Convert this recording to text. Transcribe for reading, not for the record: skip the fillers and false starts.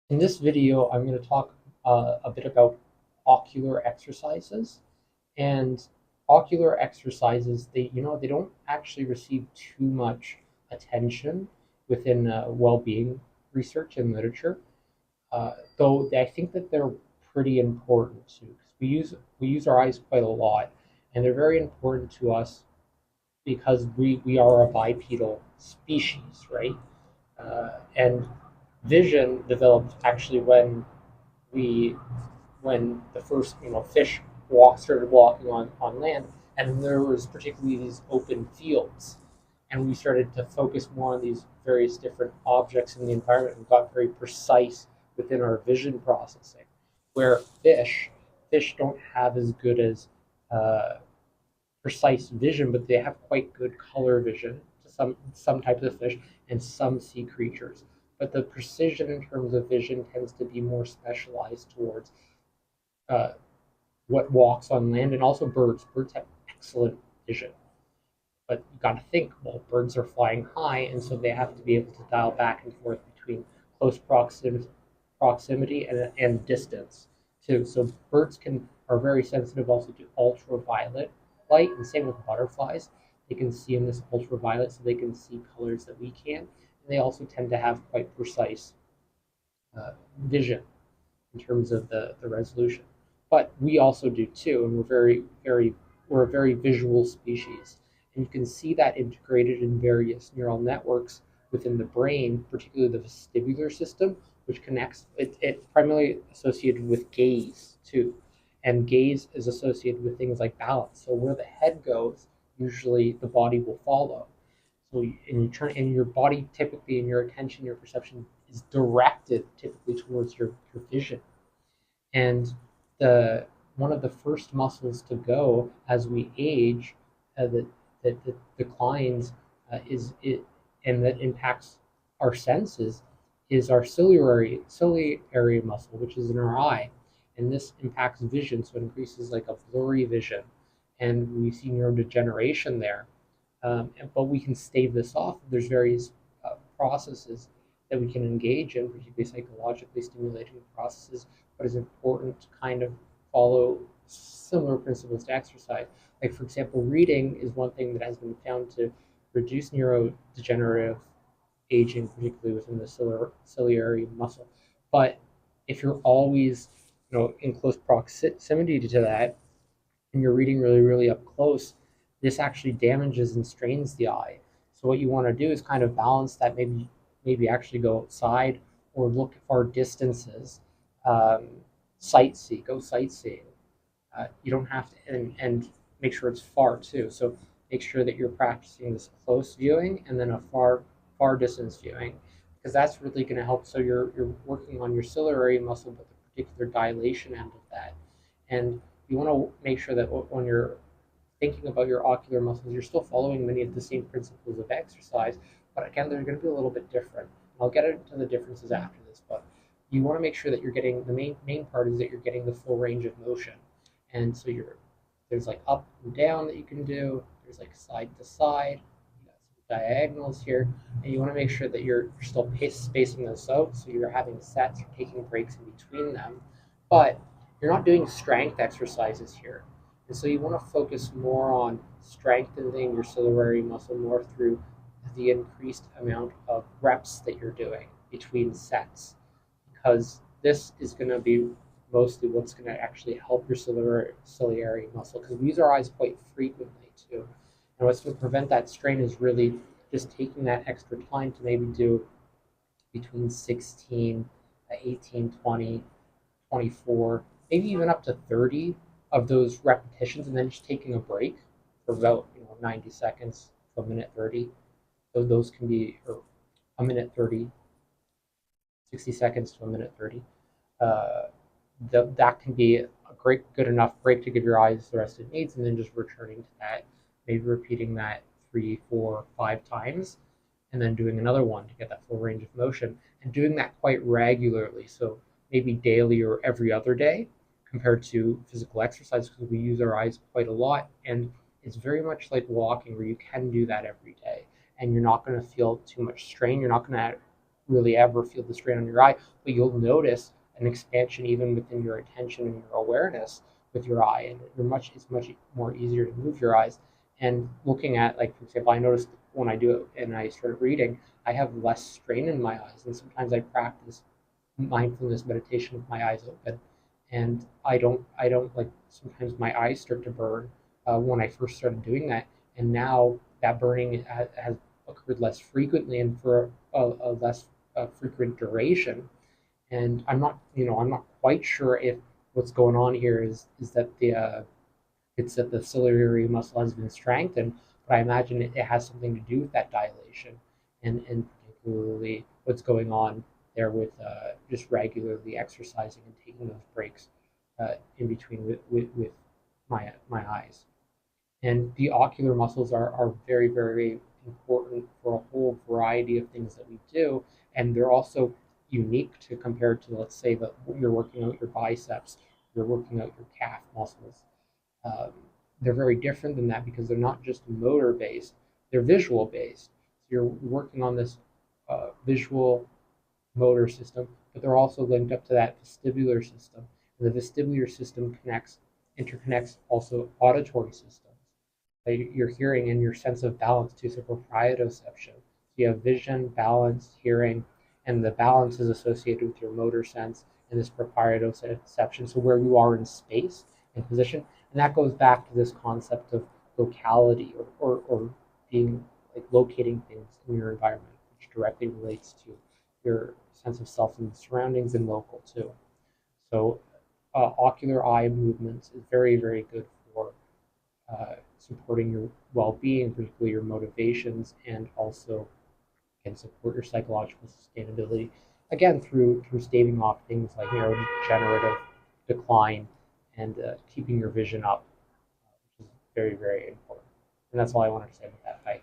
In this video, I'm going to talk a bit about ocular exercises. And ocular exercises, they don't actually receive too much attention within well-being research and literature, though I think that they're pretty important too. 'Cause we use our eyes quite a lot, and they're very important to us because we are a bipedal species, right? And vision developed actually we when the first fish started walking on land, and there was particularly these open fields, and we started to focus more on these various different objects in the environment and got very precise within our vision processing. Where fish don't have as good as uh, precise vision, but they have quite good color vision to some types of fish and some sea creatures. But the precision in terms of vision tends to be more specialized towards uh, what walks on land, and also birds. Birds have excellent vision, but you got to think, well, birds are flying high, and so they have to be able to dial back and forth between close proximity and distance too. So birds are very sensitive also to ultraviolet light, and same with butterflies. They can see in this ultraviolet, so they can see colors that we can, and they also tend to have quite precise vision in terms of the resolution. But we also do too, and we're a very visual species. And you can see that integrated in various neural networks within the brain, particularly the vestibular system, which connects it primarily associated with gaze too. And gaze is associated with things like balance. So where the head goes, usually the body will follow. So and your body typically, and your attention, your perception is directed typically towards your vision. And the one of the first muscles to go as we age, that declines, is it, and that impacts our senses, is our ciliary muscle, which is in our eye, and this impacts vision, so it increases like a blurry vision, and we see neurodegeneration there. But we can stave this off. There's various processes that we can engage in, particularly psychologically stimulating processes, but it's important to kind of follow similar principles to exercise. Like, for example, reading is one thing that has been found to reduce neurodegenerative aging, particularly within the ciliary muscle. But if you're always, in close proximity to that, and you're reading really, really up close, this actually damages and strains the eye. So what you want to do is kind of balance that. Maybe actually go outside or look at far distances, um, go sightseeing. You don't have to, and make sure it's far too. So make sure that you're practicing this close viewing and then a far distance viewing, because that's really going to help. So you're working on your ciliary muscle, but the particular dilation end of that, and you want to make sure that when you're thinking about your ocular muscles, you're still following many of the same principles of exercise, but again, they're going to be a little bit different. I'll get into the differences after this, but you want to make sure that you're getting the main part is that you're getting the full range of motion, and so there's like up and down that you can do. There's like side to side. You got some diagonals here, and you want to make sure that you're still spacing those out, so you're having sets, you're taking breaks in between them, but you're not doing strength exercises here. And so you want to focus more on strengthening your ciliary muscle more through the increased amount of reps that you're doing between sets, because this is going to be mostly what's going to actually help your ciliary muscle, because we use our eyes quite frequently too. And what's going to prevent that strain is really just taking that extra time to maybe do between 16, 18, 20, 24, maybe even up to 30 of those repetitions, and then just taking a break for about 90 seconds to a minute 30. So those can be, or a minute 30, 60 seconds to a minute 30. Uh, that can be a good enough break to give your eyes the rest it needs, and then just returning to that, maybe repeating that 3, 4, 5 times, and then doing another one to get that full range of motion, and doing that quite regularly. So maybe daily or every other day, compared to physical exercise, because we use our eyes quite a lot, and it's very much like walking, where you can do that every day, and you're not going to feel too much strain. You're not going to really ever feel the strain on your eye, but you'll notice an expansion even within your attention and your awareness with your eye, and it's much more easier to move your eyes. And looking at, like, for example, I noticed when I do it and I started reading, I have less strain in my eyes, and sometimes I practice mindfulness meditation with my eyes open, and I don't like, sometimes my eyes start to burn when I first started doing that, and now that burning has occurred less frequently and for a less frequent duration. And I'm not quite sure if what's going on here is that it's that the ciliary muscle has been strengthened, but I imagine it has something to do with that dilation, and particularly what's going on there with just regularly exercising and taking those breaks in between with my eyes. And the ocular muscles are very, very important for a whole variety of things that we do. And they're also unique to compared to, let's say, that you're working out your biceps, you're working out your calf muscles. Um, they're very different than that because they're not just motor based, they're visual based. So you're working on this visual motor system, but they're also linked up to that vestibular system. And the vestibular system interconnects also auditory systems, your hearing and your sense of balance too, so proprioception. So you have vision, balance, hearing, and the balance is associated with your motor sense and this proprioception, so where you are in space and position. And that goes back to this concept of locality, or being like locating things in your environment, which directly relates to your sense of self and surroundings, and local too. So ocular eye movements is very, very good for supporting your well-being, particularly your motivations, and also can support your psychological sustainability. Again, through staving off things like neurodegenerative decline and keeping your vision up, which is very, very important. And that's all I wanted to say about that. Bye.